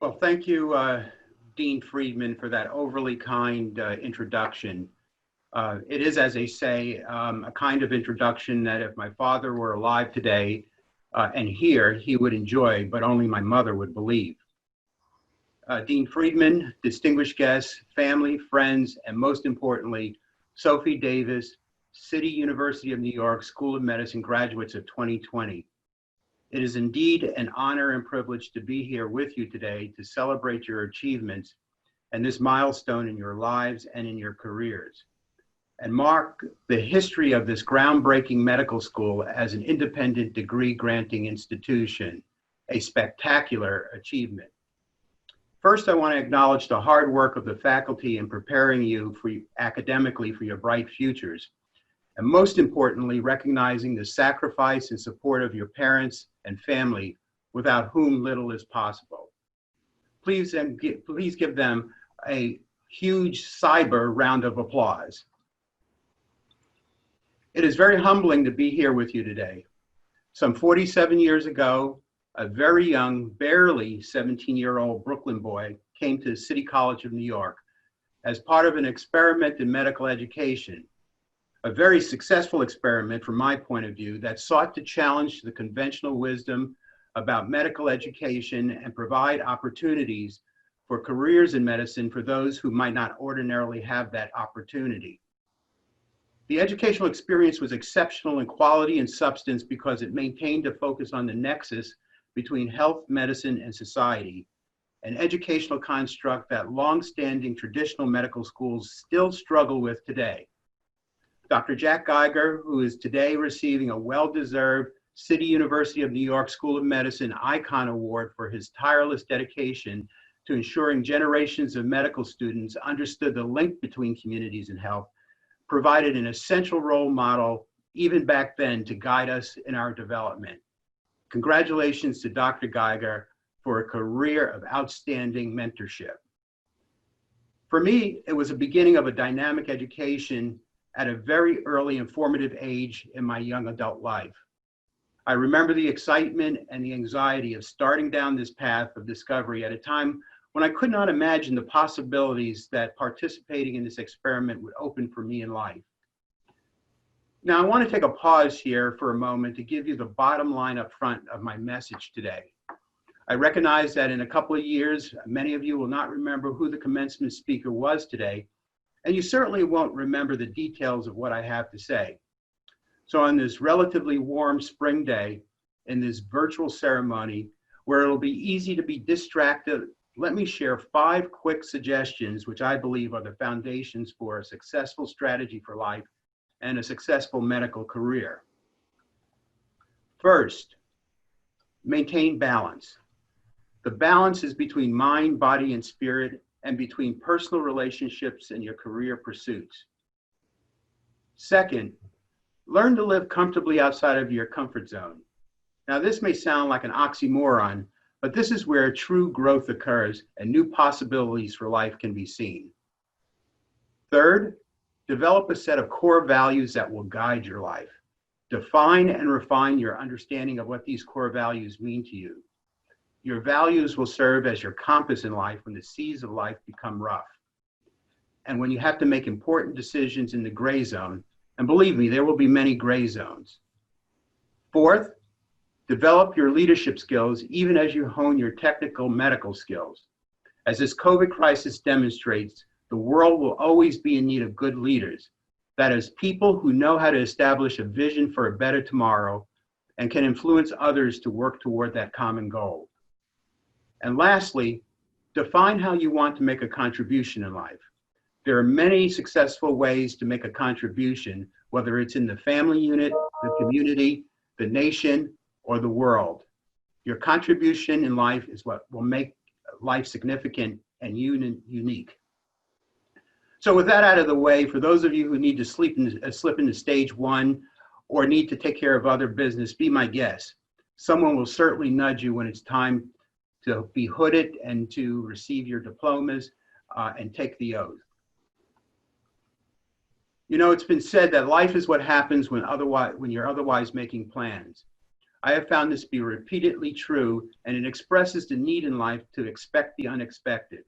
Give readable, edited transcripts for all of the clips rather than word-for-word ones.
Well, thank you, Dean Friedman, for that overly kind introduction. It is, as they say, a kind of introduction that if my father were alive today and here, he would enjoy, but only my mother would believe. Dean Friedman, distinguished guests, family, friends, and most importantly, Sophie Davis, City University of New York School of Medicine graduates of 2020. It is indeed an honor and privilege to be here with you today to celebrate your achievements and this milestone in your lives and in your careers, and mark the history of this groundbreaking medical school as an independent degree granting institution, a spectacular achievement. First, I want to acknowledge the hard work of the faculty in preparing you academically for your bright futures. And most importantly, recognizing the sacrifice and support of your parents and family, without whom little is possible. Please give them a huge cyber round of applause. It is very humbling to be here with you today. Some 47 years ago, a very young, barely 17-year-old Brooklyn boy came to City College of New York as part of an experiment in medical education. A very successful experiment from my point of view that sought to challenge the conventional wisdom about medical education and provide opportunities for careers in medicine for those who might not ordinarily have that opportunity. The educational experience was exceptional in quality and substance because it maintained a focus on the nexus between health, medicine, and society, an educational construct that long-standing traditional medical schools still struggle with today. Dr. Jack Geiger, who is today receiving a well-deserved City University of New York School of Medicine Icon Award for his tireless dedication to ensuring generations of medical students understood the link between communities and health, provided an essential role model even back then to guide us in our development. Congratulations to Dr. Geiger for a career of outstanding mentorship. For me, it was a beginning of a dynamic education at a very early and formative age in my young adult life. I remember the excitement and the anxiety of starting down this path of discovery at a time when I could not imagine the possibilities that participating in this experiment would open for me in life. Now, I want to take a pause here for a moment to give you the bottom line up front of my message today. I recognize that in a couple of years, many of you will not remember who the commencement speaker was today, and you certainly won't remember the details of what I have to say. So on this relatively warm spring day, in this virtual ceremony, where it'll be easy to be distracted, let me share 5 quick suggestions which I believe are the foundations for a successful strategy for life and a successful medical career. First, maintain balance. The balance is between mind, body, and spirit, and between personal relationships and your career pursuits. Second, learn to live comfortably outside of your comfort zone. Now, this may sound like an oxymoron, but this is where true growth occurs and new possibilities for life can be seen. Third, develop a set of core values that will guide your life. Define and refine your understanding of what these core values mean to you. Your values will serve as your compass in life when the seas of life become rough. And when you have to make important decisions in the gray zone, and believe me, there will be many gray zones. Fourth, develop your leadership skills even as you hone your technical medical skills. As this COVID crisis demonstrates, the world will always be in need of good leaders. That is, people who know how to establish a vision for a better tomorrow and can influence others to work toward that common goal. And lastly, define how you want to make a contribution in life. There are many successful ways to make a contribution, whether it's in the family unit, the community, the nation, or the world. Your contribution in life is what will make life significant and unique. So with that out of the way, for those of you who need to slip into stage 1 or need to take care of other business, be my guest. Someone will certainly nudge you when it's time to be hooded and to receive your diplomas and take the oath. You know, it's been said that life is what happens when you're otherwise making plans. I have found this to be repeatedly true, and it expresses the need in life to expect the unexpected,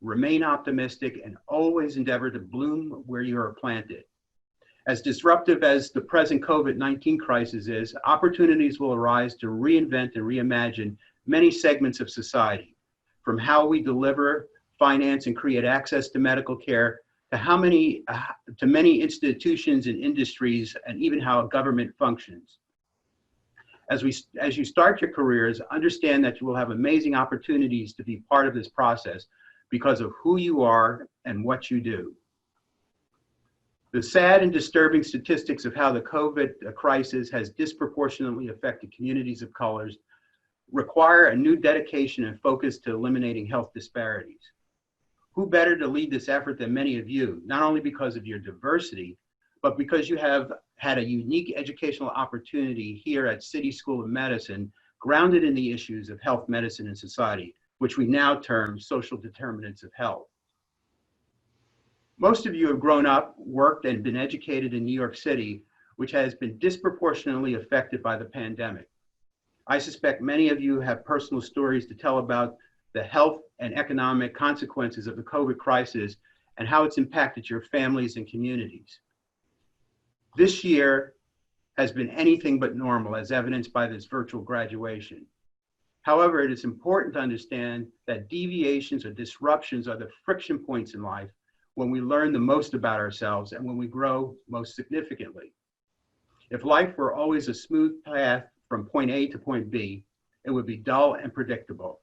remain optimistic, and always endeavor to bloom where you are planted. As disruptive as the present COVID-19 crisis is, opportunities will arise to reinvent and reimagine many segments of society, from how we deliver, finance, and create access to medical care, to many institutions and industries, and even how government functions. As you start your careers, understand that you will have amazing opportunities to be part of this process because of who you are and what you do. The sad and disturbing statistics of how the COVID crisis has disproportionately affected communities of colors require a new dedication and focus to eliminating health disparities. Who better to lead this effort than many of you, not only because of your diversity, but because you have had a unique educational opportunity here at City School of Medicine, grounded in the issues of health, medicine, and society, which we now term social determinants of health. Most of you have grown up, worked, and been educated in New York City, which has been disproportionately affected by the pandemic. I suspect many of you have personal stories to tell about the health and economic consequences of the COVID crisis and how it's impacted your families and communities. This year has been anything but normal, as evidenced by this virtual graduation. However, it is important to understand that deviations or disruptions are the friction points in life when we learn the most about ourselves and when we grow most significantly. If life were always a smooth path from point A to point B, it would be dull and predictable.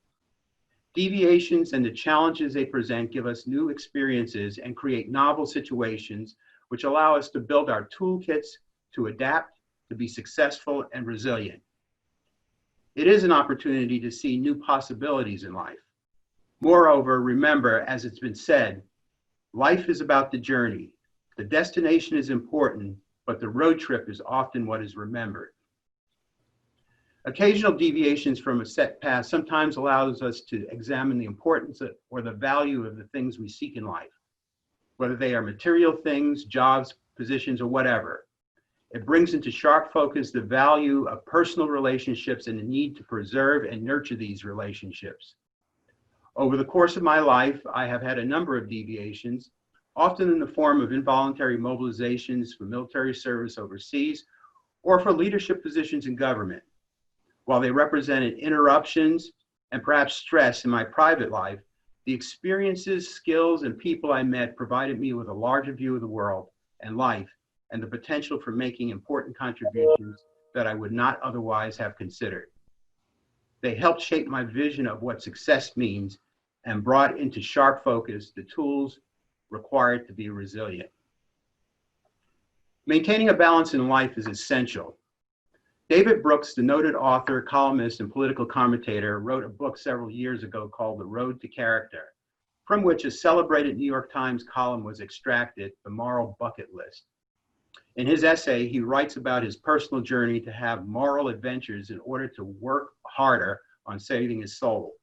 Deviations and the challenges they present give us new experiences and create novel situations which allow us to build our toolkits to adapt, to be successful and resilient. It is an opportunity to see new possibilities in life. Moreover, remember, as it's been said, life is about the journey. The destination is important, but the road trip is often what is remembered. Occasional deviations from a set path sometimes allows us to examine the importance or the value of the things we seek in life, whether they are material things, jobs, positions, or whatever. It brings into sharp focus the value of personal relationships and the need to preserve and nurture these relationships. Over the course of my life, I have had a number of deviations, often in the form of involuntary mobilizations for military service overseas or for leadership positions in government. While they represented interruptions and perhaps stress in my private life, the experiences, skills, and people I met provided me with a larger view of the world and life and the potential for making important contributions that I would not otherwise have considered. They helped shape my vision of what success means and brought into sharp focus the tools required to be resilient. Maintaining a balance in life is essential. David Brooks, the noted author, columnist, and political commentator, wrote a book several years ago called The Road to Character, from which a celebrated New York Times column was extracted, The Moral Bucket List. In his essay, he writes about his personal journey to have moral adventures in order to work harder on saving his soul.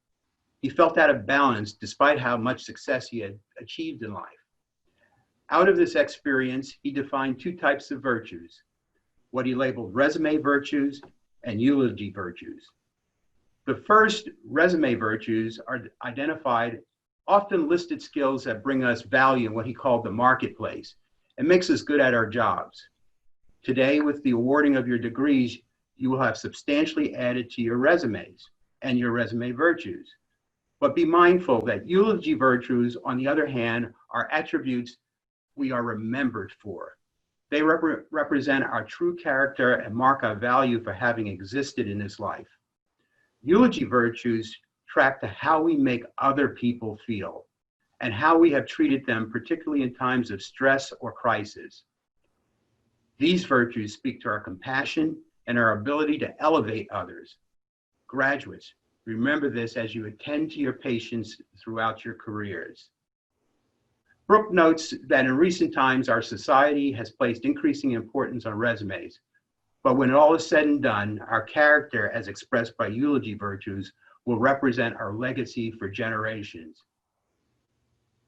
He felt out of balance despite how much success he had achieved in life. Out of this experience, he defined two types of virtues, what he labeled resume virtues and eulogy virtues. The first, resume virtues, are identified, often listed skills that bring us value in what he called the marketplace and makes us good at our jobs. Today, with the awarding of your degrees, you will have substantially added to your resumes and your resume virtues. But be mindful that eulogy virtues, on the other hand, are attributes we are remembered for. They represent our true character and mark our value for having existed in this life. Eulogy virtues track to how we make other people feel and how we have treated them, particularly in times of stress or crisis. These virtues speak to our compassion and our ability to elevate others. Graduates, remember this as you attend to your patients throughout your careers. Brooke notes that in recent times, our society has placed increasing importance on resumes, but when all is said and done, our character, as expressed by eulogy virtues, will represent our legacy for generations.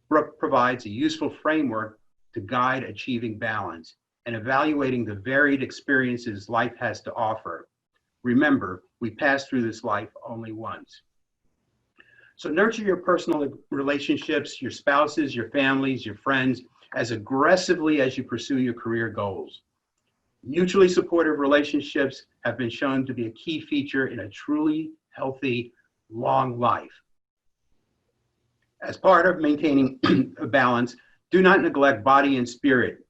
Brooke provides a useful framework to guide achieving balance and evaluating the varied experiences life has to offer. Remember, we pass through this life only once. So nurture your personal relationships, your spouses, your families, your friends, as aggressively as you pursue your career goals. Mutually supportive relationships have been shown to be a key feature in a truly healthy, long life. As part of maintaining a balance, do not neglect body and spirit,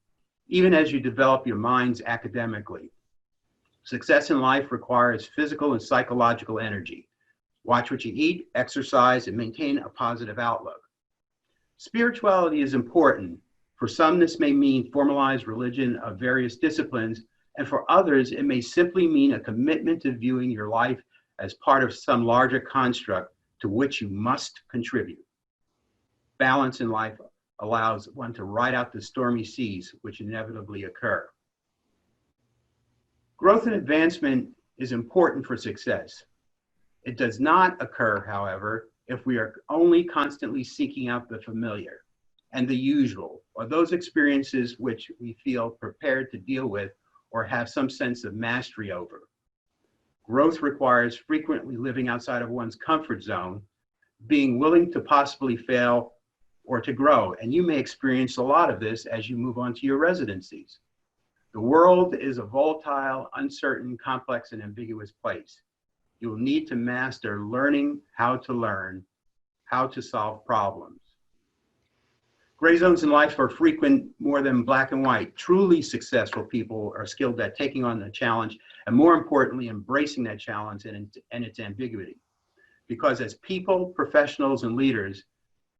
even as you develop your minds academically. Success in life requires physical and psychological energy. Watch what you eat, exercise, and maintain a positive outlook. Spirituality is important. For some, this may mean formalized religion of various disciplines, and for others, it may simply mean a commitment to viewing your life as part of some larger construct to which you must contribute. Balance in life allows one to ride out the stormy seas which inevitably occur. Growth and advancement is important for success. It does not occur, however, if we are only constantly seeking out the familiar and the usual, or those experiences which we feel prepared to deal with or have some sense of mastery over. Growth requires frequently living outside of one's comfort zone, being willing to possibly fail or to grow, and you may experience a lot of this as you move on to your residencies. The world is a volatile, uncertain, complex, and ambiguous place. You will need to master learning how to learn, how to solve problems. Gray zones in life are frequent more than black and white. Truly successful people are skilled at taking on the challenge and, more importantly, embracing that challenge and its ambiguity. Because as people, professionals, and leaders,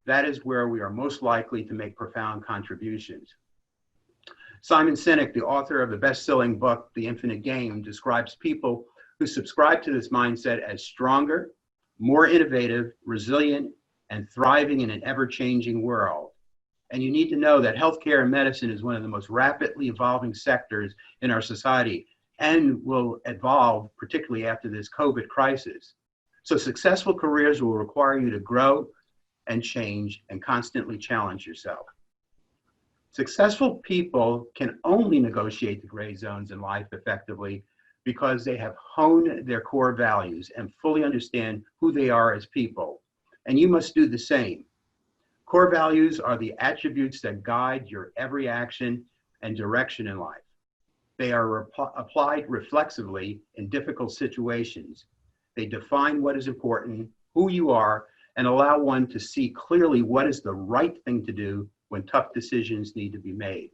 that is where we are most likely to make profound contributions. Simon Sinek, the author of the best-selling book, The Infinite Game, describes people who subscribe to this mindset as stronger, more innovative, resilient, and thriving in an ever-changing world. And you need to know that healthcare and medicine is one of the most rapidly evolving sectors in our society and will evolve, particularly after this COVID crisis. So successful careers will require you to grow and change and constantly challenge yourself. Successful people can only negotiate the gray zones in life effectively because they have honed their core values and fully understand who they are as people. And you must do the same. Core values are the attributes that guide your every action and direction in life. They are applied reflexively in difficult situations. They define what is important, who you are, and allow one to see clearly what is the right thing to do when tough decisions need to be made.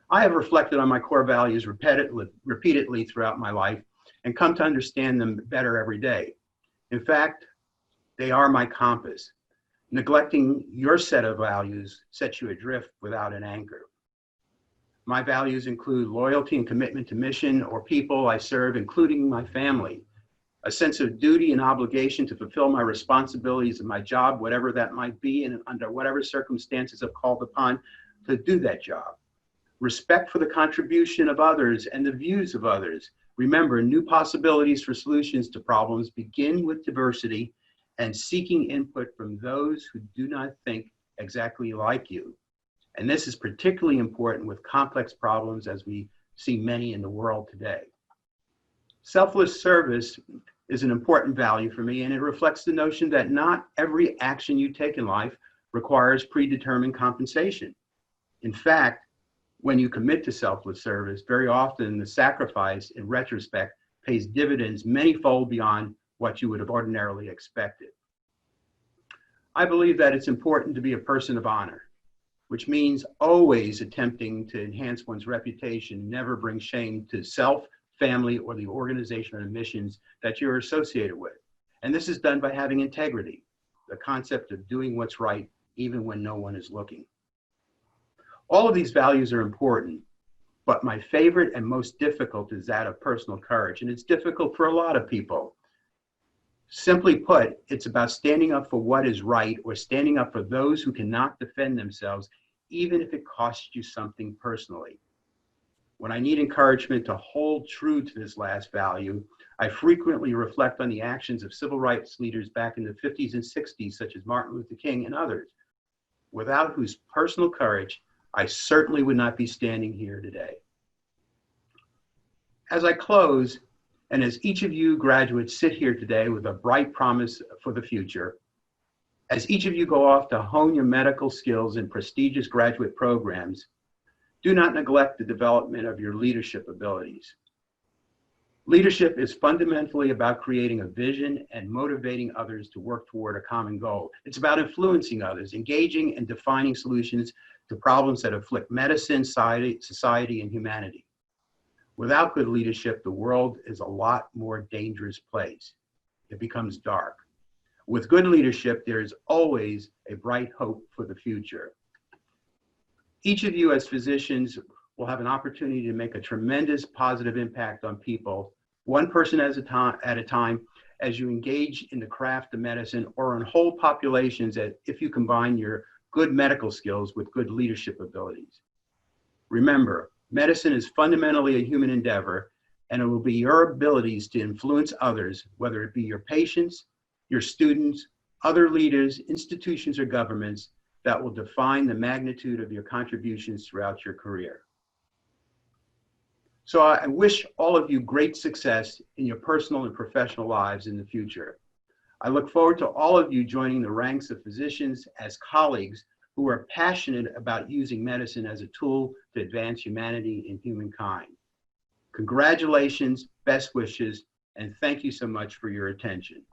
I have reflected on my core values repeatedly throughout my life and come to understand them better every day. In fact, they are my compass. Neglecting your set of values sets you adrift without an anchor. My values include loyalty and commitment to mission or people I serve, including my family, a sense of duty and obligation to fulfill my responsibilities in my job, whatever that might be, and under whatever circumstances I'm called upon to do that job. Respect for the contribution of others and the views of others. Remember, new possibilities for solutions to problems begin with diversity and seeking input from those who do not think exactly like you. And this is particularly important with complex problems as we see many in the world today. Selfless service is an important value for me, and it reflects the notion that not every action you take in life requires predetermined compensation. In fact, when you commit to selfless service, very often the sacrifice in retrospect pays dividends many-fold beyond what you would have ordinarily expected. I believe that it's important to be a person of honor, which means always attempting to enhance one's reputation, never bring shame to self, family, or the organization or the missions that you're associated with. And this is done by having integrity, the concept of doing what's right even when no one is looking. All of these values are important, but my favorite and most difficult is that of personal courage, and it's difficult for a lot of people. Simply put, it's about standing up for what is right or standing up for those who cannot defend themselves, even if it costs you something personally. When I need encouragement to hold true to this last value, I frequently reflect on the actions of civil rights leaders back in the 50s and 60s, such as Martin Luther King and others, without whose personal courage I certainly would not be standing here today. As I close, And as each of you graduates sit here today with a bright promise for the future, as each of you go off to hone your medical skills in prestigious graduate programs, do not neglect the development of your leadership abilities. Leadership is fundamentally about creating a vision and motivating others to work toward a common goal. It's about influencing others, engaging and defining solutions to problems that afflict medicine, society, and humanity. Without good leadership, the world is a lot more dangerous place. It becomes dark. With good leadership, there is always a bright hope for the future. Each of you as physicians will have an opportunity to make a tremendous positive impact on people, one person at a time, as you engage in the craft of medicine or on whole populations if you combine your good medical skills with good leadership abilities. Remember, medicine is fundamentally a human endeavor, and it will be your abilities to influence others, whether it be your patients, your students, other leaders, institutions, or governments, that will define the magnitude of your contributions throughout your career. So I wish all of you great success in your personal and professional lives in the future. I look forward to all of you joining the ranks of physicians as colleagues who are passionate about using medicine as a tool to advance humanity and humankind. Congratulations, best wishes, and thank you so much for your attention.